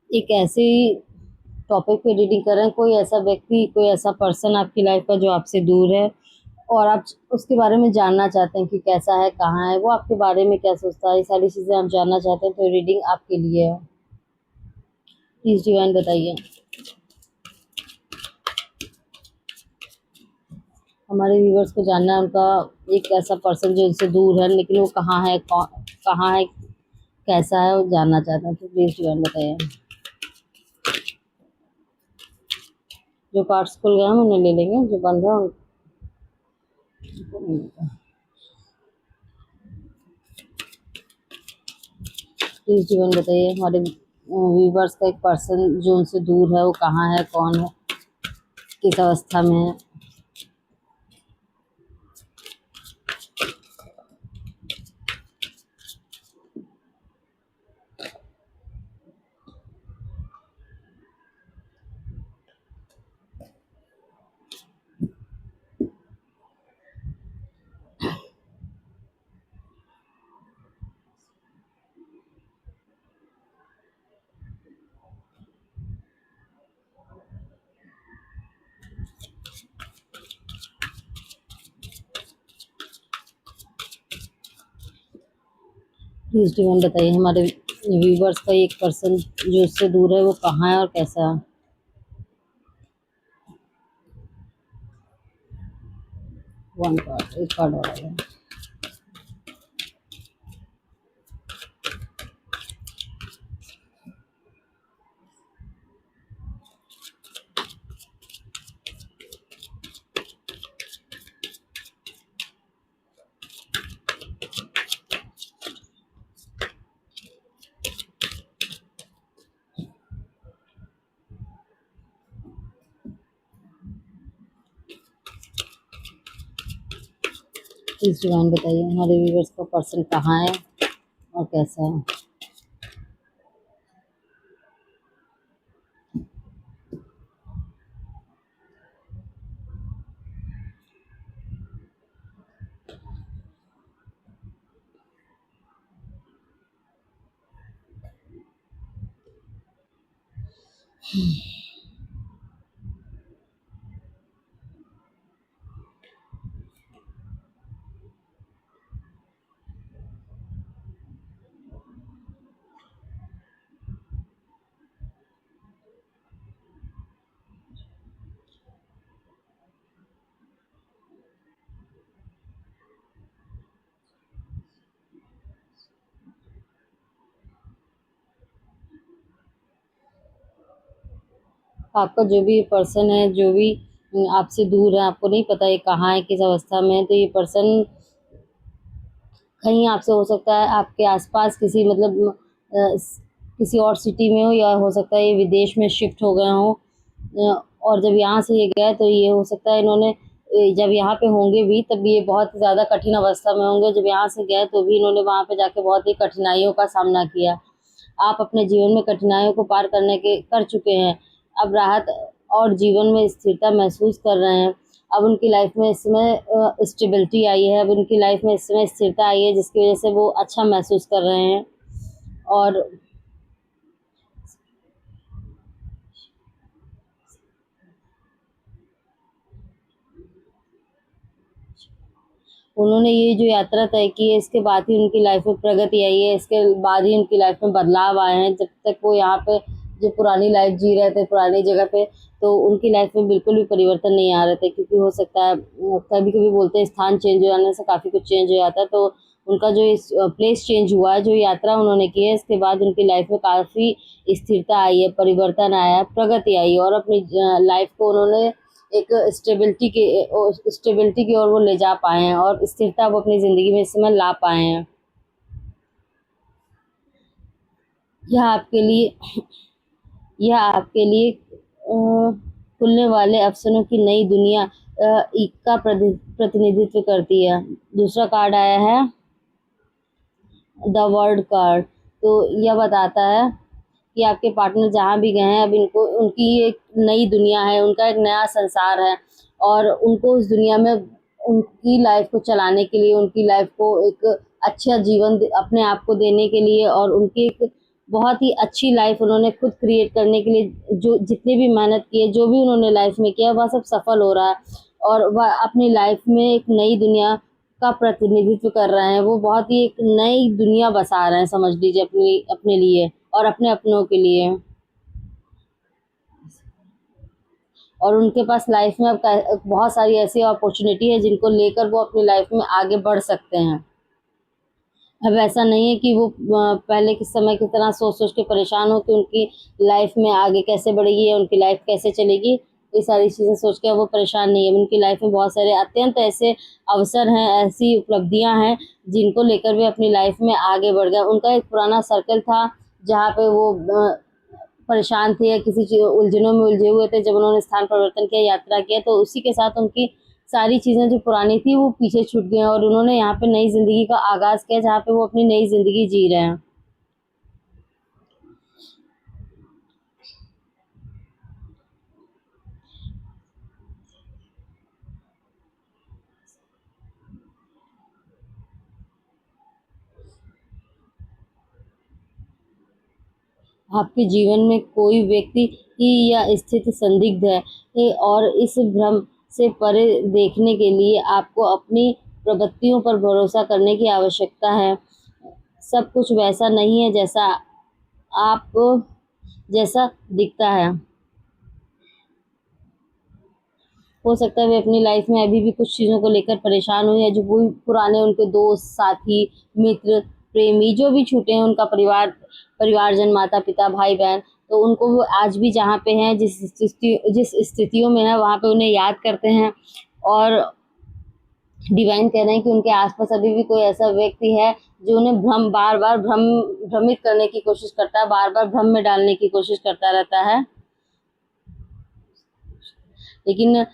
एक ऐसे टॉपिक पे रीडिंग कर रहे हैं, कोई ऐसा व्यक्ति, कोई ऐसा पर्सन आपकी लाइफ का जो आपसे दूर है और आप उसके बारे में जानना चाहते हैं कि कैसा है, कहाँ है, वो आपके बारे में क्या सोचता है, ये सारी चीज़ें आप जानना चाहते हैं तो रीडिंग आपके लिए है। प्लीज डिवाइन बताइए। हमारे व्यूवर्स को जानना है उनका एक ऐसा पर्सन जो उनसे दूर है, लेकिन वो कहाँ है, कहाँ है, कैसा है, वो जानना चाहते हैं तो प्लीज डिवाइन बताइए। जो कार्ड्स खुल गए हम उन्हें ले लेंगे, जो बंद है उनको नहीं लेंगे। प्लीज जीवन बताइए हमारे व्यूवर्स का एक पर्सन जो उनसे दूर है वो कहाँ है, कौन है, किस अवस्था में है। प्लीज जीवन बताइए हमारे व्यूवर्स का एक पर्सन जो उससे दूर है वो कहाँ है और कैसा है। वन कार्ड, एक कार्ड और आएगा। प्लीज जीवन बताइए हमारे व्यूवर्स का पर्सन कहाँ है और कैसा है। आपका जो भी पर्सन है, जो भी आपसे दूर है, आपको नहीं पता ये कहाँ है, किस अवस्था में है, तो ये पर्सन कहीं आपसे हो सकता है आपके आसपास किसी मतलब किसी और सिटी में हो, या हो सकता है ये विदेश में शिफ्ट हो गए हों। और जब यहाँ से ये गए तो ये हो सकता है इन्होंने जब यहाँ पे होंगे भी तब ये बहुत ज़्यादा कठिन अवस्था में होंगे। जब यहाँ से गए तो भी इन्होंने वहाँ पे जाके बहुत ही कठिनाइयों का सामना किया। आप अपने जीवन में कठिनाइयों को पार करने के कर चुके हैं। अब राहत और जीवन में स्थिरता महसूस कर रहे हैं। अब उनकी लाइफ में इस समय स्टेबिलिटी आई है, अब उनकी लाइफ में इस समय स्थिरता आई है जिसकी वजह से वो अच्छा महसूस कर रहे हैं। और उन्होंने ये जो यात्रा तय की है इसके बाद ही उनकी लाइफ में प्रगति आई है, इसके बाद ही उनकी लाइफ में बदलाव आए हैं। जब तक वो यहाँ पे जो पुरानी लाइफ जी रहे थे पुरानी जगह पे, तो उनकी लाइफ में बिल्कुल भी परिवर्तन नहीं आ रहे थे, क्योंकि हो सकता है कभी कभी बोलते हैं स्थान चेंज हो जाने से काफ़ी कुछ चेंज हो जाता है। तो उनका जो इस प्लेस चेंज हुआ है, जो यात्रा उन्होंने की है, इसके बाद उनकी लाइफ में काफ़ी स्थिरता आई है, परिवर्तन आया है, प्रगति आई है, और अपनी लाइफ को उन्होंने एक स्टेबिलिटी की ओर वो ले जा पाए हैं और स्थिरता वो अपनी ज़िंदगी में इस समय ला पाए हैं। यह आपके लिए यह आपके लिए खुलने वाले अवसरों की नई दुनिया का प्रतिनिधित्व करती है। दूसरा कार्ड आया है द वर्ल्ड कार्ड। तो यह बताता है कि आपके पार्टनर जहाँ भी गए हैं, अब इनको उनकी एक नई दुनिया है, उनका एक नया संसार है, और उनको उस दुनिया में उनकी लाइफ को चलाने के लिए, उनकी लाइफ को एक अच्छा जीवन अपने आप को देने के लिए, और उनकी एक बहुत ही अच्छी लाइफ उन्होंने खुद क्रिएट करने के लिए जो जितनी भी मेहनत की है, जो भी उन्होंने लाइफ में किया, वह सब सफल हो रहा है और वह अपनी लाइफ में एक नई दुनिया का प्रतिनिधित्व कर रहे हैं। वो बहुत ही एक नई दुनिया बसा रहे हैं, समझ लीजिए, अपनी अपने लिए और अपने अपनों के लिए। और उनके पास लाइफ में अब बहुत सारी ऐसी अपॉर्चुनिटी है जिनको लेकर वो अपनी लाइफ में आगे बढ़ सकते हैं। अब ऐसा नहीं है कि वो पहले के समय की तरह सोच सोच के परेशान हो कि उनकी लाइफ में आगे कैसे बढ़ेगी या उनकी लाइफ कैसे चलेगी। ये सारी चीज़ें सोच के वो परेशान नहीं है। उनकी लाइफ में बहुत सारे अत्यंत ऐसे अवसर हैं, ऐसी उपलब्धियां हैं जिनको लेकर वे अपनी लाइफ में आगे बढ़ गए। उनका एक पुराना सर्कल था जहाँ पे वो परेशान थे या किसी चीज़ उलझनों में उलझे हुए थे। जब उन्होंने स्थान परिवर्तन किया, यात्रा किया, तो उसी के साथ उनकी सारी चीज़ें जो पुरानी थी वो पीछे छूट गई और उन्होंने यहाँ पे नई ज़िंदगी का आगाज़ किया जहाँ पे वो अपनी नई ज़िंदगी जी रहे हैं। आपके जीवन में कोई व्यक्ति ही या स्थिति संदिग्ध है और इस भ्रम से परे देखने के लिए आपको अपनी प्रवृत्तियों पर भरोसा करने की आवश्यकता है। सब कुछ वैसा नहीं है आप जैसा दिखता है। हो सकता है वे अपनी लाइफ में अभी भी कुछ चीज़ों को लेकर परेशान हुए हैं, जो वो पुराने उनके दोस्त, साथी, मित्र, प्रेमी जो भी छूटे हैं, उनका परिवारजन, माता पिता, भाई बहन, तो उनको वो आज भी जहाँ पे हैं, जिस स्थितियों में है, वहाँ पे उन्हें याद करते हैं। और डिवाइन कह रहे हैं कि उनके आसपास अभी भी कोई ऐसा व्यक्ति है जो उन्हें भ्रमित करने की कोशिश करता है, बार बार भ्रम में डालने की कोशिश करता रहता है। लेकिन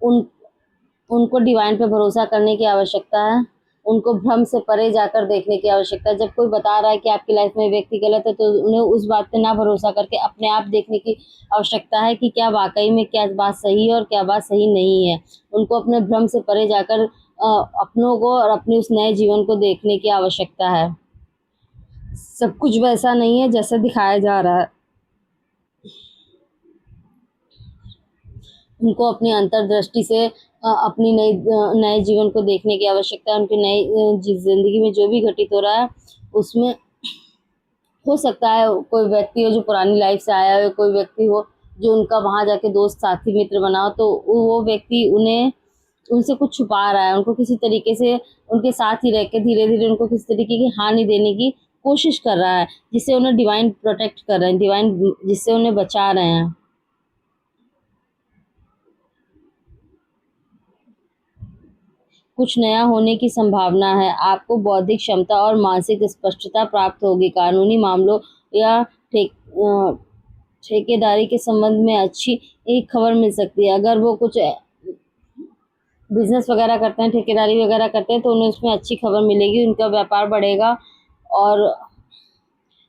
उन उनको डिवाइन पे भरोसा करने की आवश्यकता है। उनको भ्रम से परे जाकर देखने की आवश्यकता है। जब कोई बता रहा है कि आपकी लाइफ में व्यक्ति गलत है, तो उन्हें उस बात पे ना भरोसा करके अपने आप देखने की आवश्यकता है कि क्या वाक़ई में क्या बात सही है और क्या बात सही नहीं है। उनको अपने भ्रम से परे जाकर अपनों को और अपने उस नए जीवन को देखने की आवश्यकता है। सब कुछ वैसा नहीं है जैसा दिखाया जा रहा है। उनको अपनी अंतर्दृष्टि से अपनी नए जीवन को देखने की आवश्यकता है। उनकी नई ज़िंदगी में जो भी घटित हो रहा है, उसमें हो सकता है कोई व्यक्ति हो जो पुरानी लाइफ से आया हो, कोई व्यक्ति हो जो उनका वहाँ जाके दोस्त, साथी, मित्र बना हो, तो वो व्यक्ति उन्हें उनसे कुछ छुपा रहा है। उनको किसी तरीके से उनके साथ ही रह के धीरे-धीरे उनको किसी तरीके की हानि देने की कोशिश कर रहा है, जिससे उन्हें डिवाइन प्रोटेक्ट कर रहे हैं, डिवाइन जिससे उन्हें बचा रहे हैं। कुछ नया होने की संभावना है। आपको बौद्धिक क्षमता और मानसिक स्पष्टता प्राप्त होगी। कानूनी मामलों या ठेकेदारी के संबंध में अच्छी एक खबर मिल सकती है। अगर वो कुछ बिजनेस वगैरह करते हैं, ठेकेदारी वगैरह करते हैं, तो उन्हें उसमें अच्छी खबर मिलेगी। उनका व्यापार बढ़ेगा और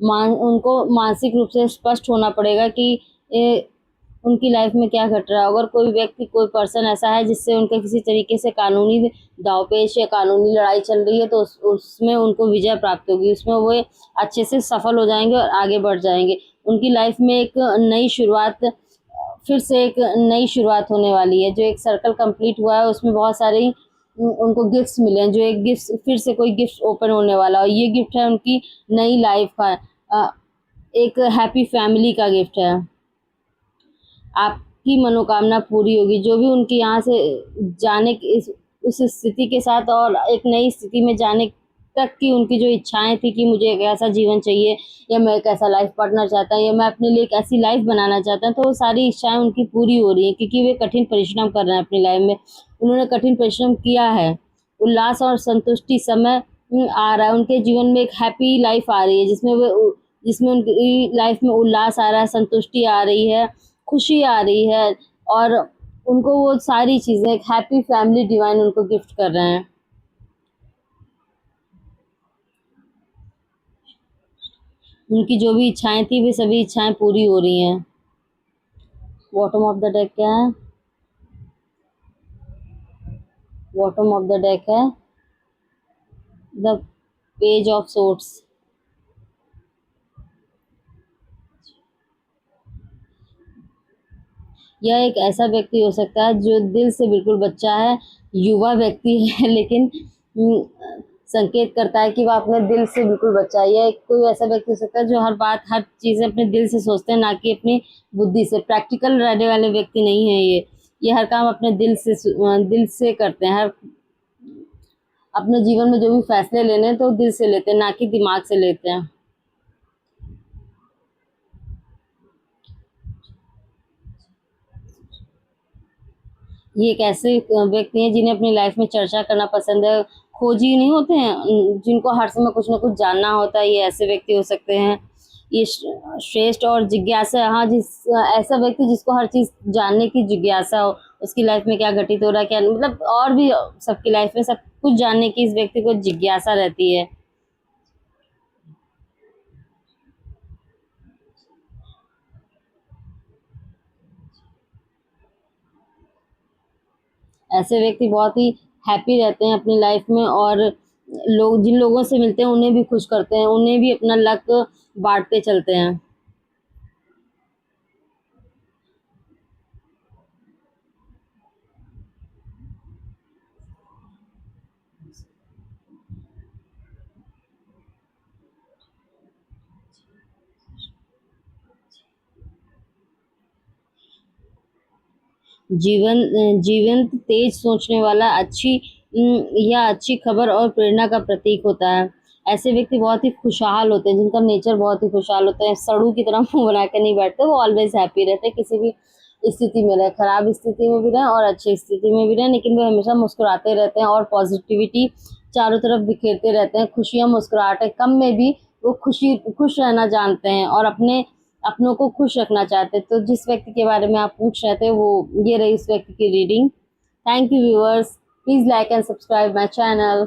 उनको मानसिक रूप से स्पष्ट होना पड़ेगा कि ए, उनकी लाइफ में क्या घट रहा है। अगर कोई व्यक्ति, कोई पर्सन ऐसा है जिससे उनका किसी तरीके से कानूनी दांवपेच या कानूनी लड़ाई चल रही है, तो उसमें उनको विजय प्राप्त होगी। उसमें वो अच्छे से सफल हो जाएंगे और आगे बढ़ जाएंगे। उनकी लाइफ में एक नई शुरुआत, फिर से एक नई शुरुआत होने वाली है। जो एक सर्कल कंप्लीट हुआ है उसमें बहुत सारे उनको गिफ्ट्स मिले हैं। जो एक गिफ्ट, फिर से कोई गिफ्ट ओपन होने वाला, और ये गिफ्ट है उनकी नई लाइफ का, एक हैप्पी फैमिली का गिफ्ट है। आपकी मनोकामना पूरी होगी। जो भी उनकी यहाँ से जाने की उस स्थिति के साथ और एक नई स्थिति में जाने तक की उनकी जो इच्छाएं थी कि मुझे एक ऐसा जीवन चाहिए, या मैं एक ऐसा लाइफ पार्टनर चाहता हूँ, या मैं अपने लिए एक ऐसी लाइफ बनाना चाहता हूँ, तो वो सारी इच्छाएं उनकी पूरी हो रही हैं क्योंकि वे कठिन परिश्रम कर रहे हैं अपनी लाइफ में। उन्होंने कठिन परिश्रम किया है। उल्लास और संतुष्टि समय आ रहा है। उनके जीवन में एक हैप्पी लाइफ आ रही है जिसमें उनकी लाइफ में उल्लास आ रहा है, संतुष्टि आ रही है, खुशी आ रही है। और उनको वो सारी चीज़ें, एक हैप्पी फैमिली डिवाइन उनको गिफ्ट कर रहे हैं। उनकी जो भी इच्छाएं थी वे सभी इच्छाएं पूरी हो रही हैं। बॉटम ऑफ द डेक क्या है? बॉटम ऑफ द डेक है द पेज ऑफ सोर्ट्स। यह एक ऐसा व्यक्ति हो सकता है जो दिल से बिल्कुल बच्चा है, युवा व्यक्ति है लेकिन संकेत करता है कि वह अपने दिल से बिल्कुल बच्चा है। यह एक कोई ऐसा व्यक्ति हो सकता है जो हर बात, हर चीज़ें अपने दिल से सोचते हैं, ना कि अपनी बुद्धि से। प्रैक्टिकल रहने वाले व्यक्ति नहीं है ये। ये हर काम अपने दिल से करते हैं। हर अपने जीवन में जो भी फैसले लेने हैं तो दिल से लेते हैं, ना कि दिमाग से लेते हैं। ये एक ऐसे व्यक्ति हैं जिन्हें अपनी लाइफ में चर्चा करना पसंद है। खोजी नहीं होते हैं जिनको हर समय कुछ ना कुछ जानना होता है, ये ऐसे व्यक्ति हो सकते हैं। ये श्रेष्ठ और जिज्ञासा, हाँ, ऐसा व्यक्ति जिसको हर चीज़ जानने की जिज्ञासा हो, उसकी लाइफ में क्या घटित हो रहा है, क्या मतलब, और भी सबकी लाइफ में सब कुछ जानने की इस व्यक्ति को जिज्ञासा रहती है। ऐसे व्यक्ति बहुत ही हैप्पी रहते हैं अपनी लाइफ में, और लोग जिन लोगों से मिलते हैं उन्हें भी खुश करते हैं, उन्हें भी अपना लक बांटते चलते हैं। जीवंत, तेज सोचने वाला, या अच्छी खबर और प्रेरणा का प्रतीक होता है। ऐसे व्यक्ति बहुत ही खुशहाल होते हैं, जिनका नेचर बहुत ही खुशहाल होता है। सड़ू की तरह मुंह बना के नहीं बैठते, वो ऑलवेज हैप्पी रहते हैं, किसी भी स्थिति में रहे, खराब स्थिति में भी रहे और अच्छी स्थिति में भी रहे, लेकिन वो हमेशा मुस्कुराते रहते हैं और पॉजिटिविटी चारों तरफ बिखेरते रहते हैं। खुशियाँ, मुस्कुराहटें, कम में भी वो खुश रहना जानते हैं और अपनों को खुश रखना चाहते हैं। तो जिस व्यक्ति के बारे में आप पूछ रहे थे, वो ये रही उस व्यक्ति की reading. Thank you viewers, please like and subscribe my channel.